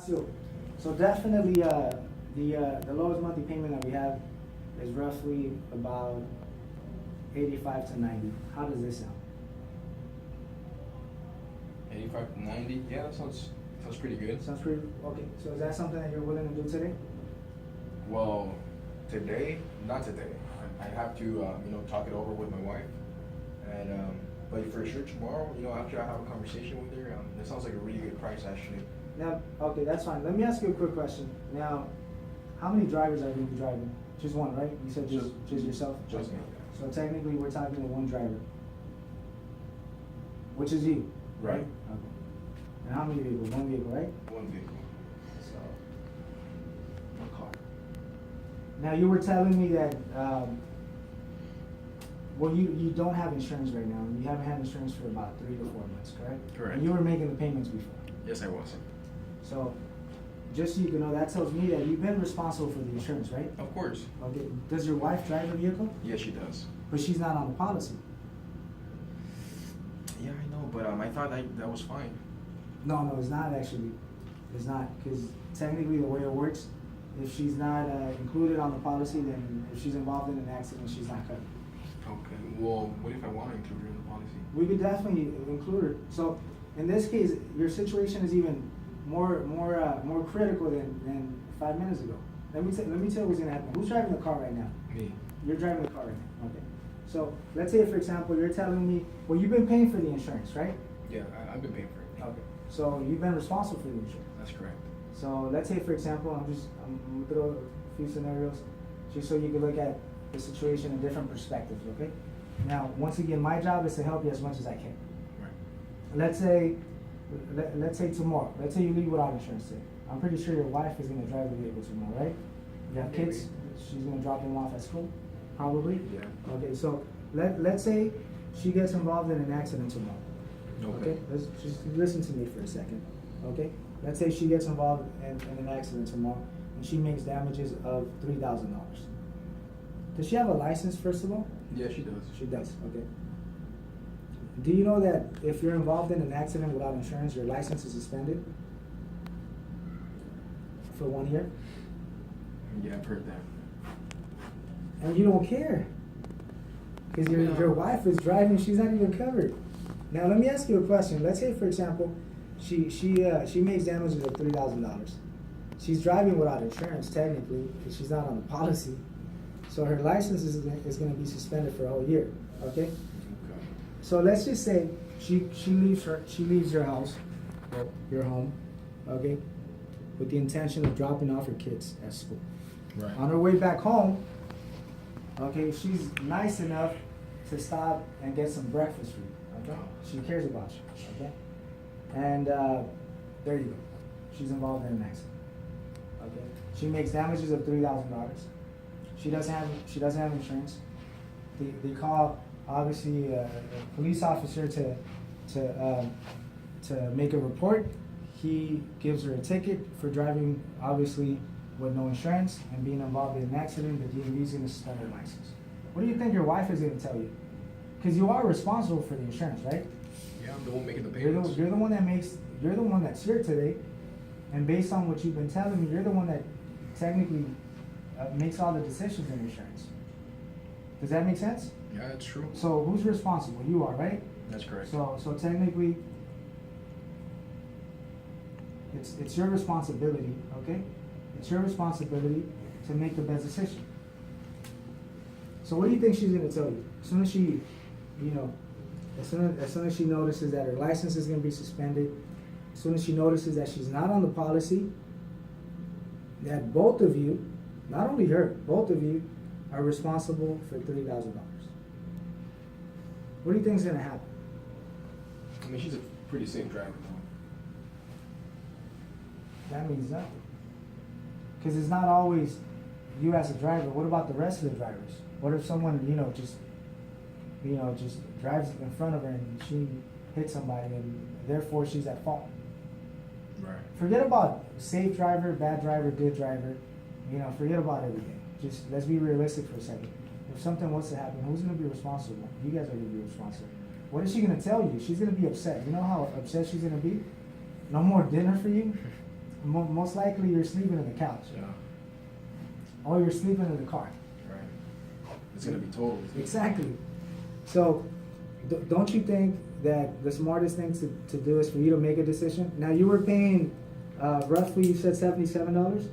So definitely, the lowest monthly payment that we have is roughly about 85 to 90. How does this sound? 85 to 90. Yeah, that sounds pretty good. Sounds pretty okay. So is that something that you're willing to do today? Well, today, not today. I have to, talk it over with my wife, and but for sure tomorrow, after I have a conversation with her, that sounds like a really good price actually. Now, okay, that's fine. Let me ask you a quick question. Now, how many drivers are you gonna be driving? Just one, right? You said just yourself? Just me. So technically, we're talking to one driver, which is you. Right. Okay. And how many vehicles? One vehicle, right? One vehicle. So, one car. Now, you were telling me that, well, you don't have insurance right now. You haven't had insurance for about 3 to 4 months, correct? Correct. And you were making the payments before. Yes, I was. So, just so you can know, that tells me that you've been responsible for the insurance, right? Of course. Okay. Does your wife drive a vehicle? Yes, she does. But she's not on the policy. Yeah, I know, but I thought that was fine. No, it's not actually. It's not, because technically the way it works, if she's not included on the policy, then if she's involved in an accident, she's not covered. Okay. Well, what if I want to include her in the policy? We could definitely include her. So in this case, your situation is even more critical than 5 minutes ago. Let me tell you what's gonna happen. Who's driving the car right now? Me. You're driving the car right now. Okay. So let's say, for example, you're telling me, well, you've been paying for the insurance, right? Yeah, I've been paying for it. Okay. So you've been responsible for the insurance. That's correct. So let's say, for example, I'm gonna throw a few scenarios just so you can look at the situation in different perspectives, okay? Now, once again, my job is to help you as much as I can. Right. Let's say tomorrow. Let's say you leave without insurance today. I'm pretty sure your wife is gonna drive the vehicle tomorrow, right? You have kids. She's gonna drop them off at school, probably. Yeah. Okay. So let's say she gets involved in an accident tomorrow. Okay. Let's just listen to me for a second. Okay. Let's say she gets involved in an accident tomorrow, and she makes damages of $3,000. Does she have a license, first of all? Yeah, she does. She does. Okay. Do you know that if you're involved in an accident without insurance, your license is suspended for 1 year? Yeah, I've heard that. And you don't care because your wife is driving; she's not even covered. Now, let me ask you a question. Let's say, for example, she makes damages of $3,000. She's driving without insurance technically because she's not on the policy, so her license is going to be suspended for a whole year. Okay. So let's just say she leaves your house, or your home, okay, with the intention of dropping off her kids at school. Right. On her way back home, okay, she's nice enough to stop and get some breakfast for you. Okay, she cares about you. Okay, and there you go. She's involved in an accident. Okay, she makes damages of $3,000. She doesn't have insurance. They call, obviously, a police officer to make a report. He gives her a ticket for driving, obviously, with no insurance and being involved in an accident. The DMV is going to suspend her license. What do you think your wife is going to tell you? Because you are responsible for the insurance, right? Yeah, I'm the one making the You're payments. the one you're the one that's here today, and based on what you've been telling me, you're the one that technically makes all the decisions in insurance. Does that make sense? Yeah, that's true. So who's responsible? You are, right? That's correct. So technically, it's your responsibility, okay? It's your responsibility to make the best decision. So what do you think she's gonna tell you? As soon as she, as soon as she notices that her license is gonna be suspended, as soon as she notices that she's not on the policy, that both of you, not only her, both of you are responsible for $3,000. What do you think is gonna happen? I mean, she's a pretty safe driver, though. That means nothing. Because it's not always you as a driver. What about the rest of the drivers? What if someone, just drives in front of her and she hits somebody and therefore she's at fault? Right. Forget about safe driver, bad driver, good driver. Forget about everything. Just let's be realistic for a second. If something was to happen, who's going to be responsible? You guys are going to be responsible. What is she going to tell you? She's going to be upset. You know how upset she's going to be? No more dinner for you? most likely you're sleeping on the couch. Yeah. Or you're sleeping in the car. Right. It's gonna be total. Exactly. So, don't you think that the smartest thing to do is for you to make a decision? Now, you were paying roughly, you said $77?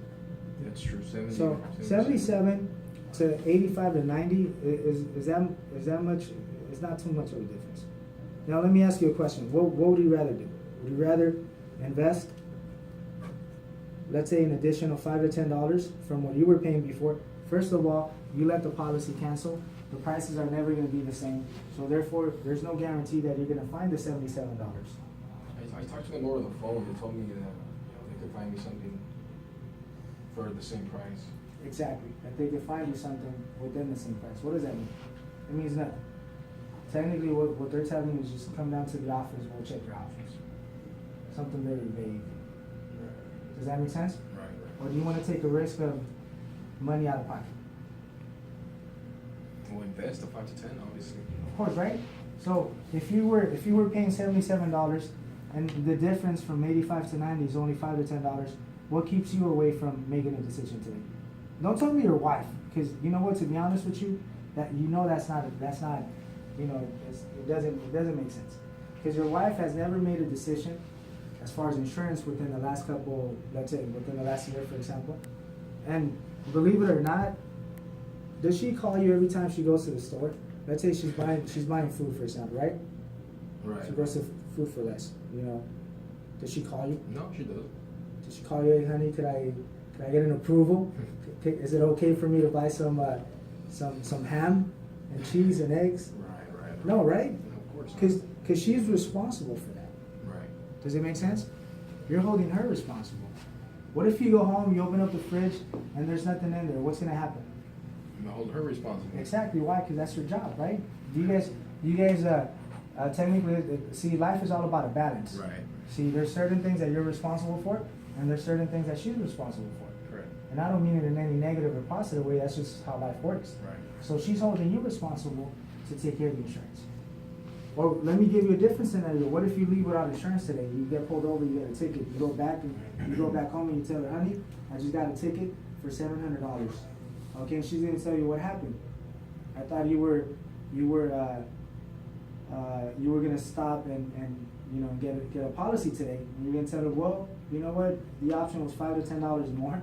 That's true. 70. So 77 to 85 to 90 is that much? It's not too much of a difference. Now let me ask you a question. What would you rather do? Would you rather invest, let's say, an additional $5 to $10 from what you were paying before? First of all, you let the policy cancel. The prices are never going to be the same. So therefore, there's no guarantee that you're going to find the $77. I talked to them over the phone. They told me that they could find me something for the same price. Exactly. That they could find you something within the same price. What does that mean? It means nothing. Technically, what they're telling you is just come down to the office, we'll check your options. Something very vague. Does that make sense? Right. Or do you want to take a risk of money out of pocket? We'll invest the 5 to 10, obviously. Of course, right? So if you were paying $77 and the difference from 85 to 90 is only $5 to $10, what keeps you away from making a decision today? Don't tell me your wife, because you know what? To be honest with you, that's not it doesn't make sense. Because your wife has never made a decision as far as insurance within the last couple, let's say within the last year, for example. And believe it or not, does she call you every time she goes to the store? Let's say she's buying food, for example, right? Right. She goes to Food for Less, Does she call you? No, she doesn't. Does she call you, hey honey, could I get an approval? Is it okay for me to buy some ham and cheese and eggs? Right. No, right? No, of course not. Because she's responsible for that. Right. Does it make sense? You're holding her responsible. What if you go home, you open up the fridge, and there's nothing in there? What's gonna happen? I'm gonna hold her responsible. Exactly. Why? Because that's your job, right? You guys technically see, life is all about a balance. Right. See, there's certain things that you're responsible for, and there's certain things that she's responsible for. Correct. And I don't mean it in any negative or positive way. That's just how life works. Right. So she's holding you responsible to take care of the insurance. Or let me give you a different scenario. What if you leave without insurance today? You get pulled over, you get a ticket. You go back home and you tell her, honey, I just got a ticket for $700. Okay, she's gonna tell you what happened. I thought you were gonna stop and get a policy today. And you're gonna tell her, well, you know what? The option was $5 to $10 more,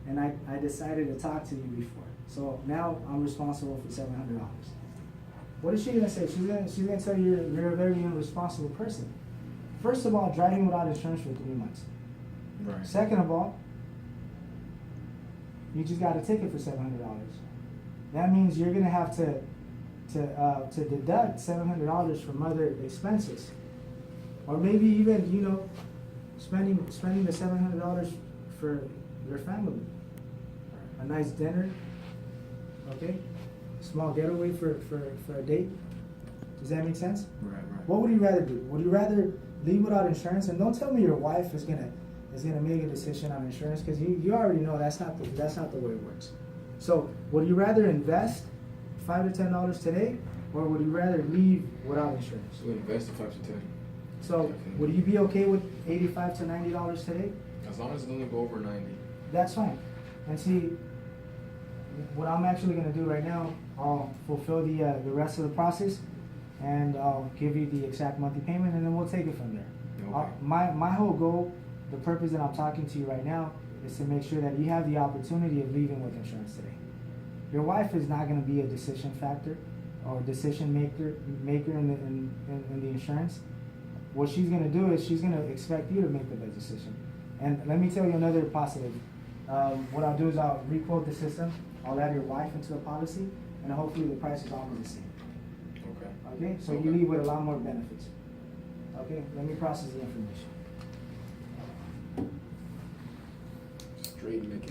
and I decided to talk to you before. So now I'm responsible for $700. What is she gonna say? She's gonna tell you you're a very irresponsible person. First of all, driving without insurance for 3 months. Right. Second of all, you just got a ticket for $700. That means you're gonna have to deduct $700 from other expenses, or maybe even spending the $700 for your family, a nice dinner, okay, small getaway for a date. Does that make sense? Right. What would you rather do? Would you rather leave without insurance? And don't tell me your wife is gonna make a decision on insurance, because you already know that's not the way it works. So would you rather invest $5 to $10 today, or would you rather leave without insurance? So invest the 5 to 10. So would you be okay with $85 to $90 today? As long as it doesn't go over 90. That's fine. And see, what I'm actually gonna do right now, I'll fulfill the rest of the process, and I'll give you the exact monthly payment, and then we'll take it from there. Okay. My whole goal, the purpose that I'm talking to you right now, is to make sure that you have the opportunity of leaving with insurance today. Your wife is not going to be a decision factor or decision maker in the insurance. What she's going to do is she's going to expect you to make the best decision. And let me tell you another positive. What I'll do is I'll re-quote the system. I'll add your wife into the policy, and hopefully the price is always the same. Okay? So you leave with a lot more benefits. Okay? Let me process the information. Straight making.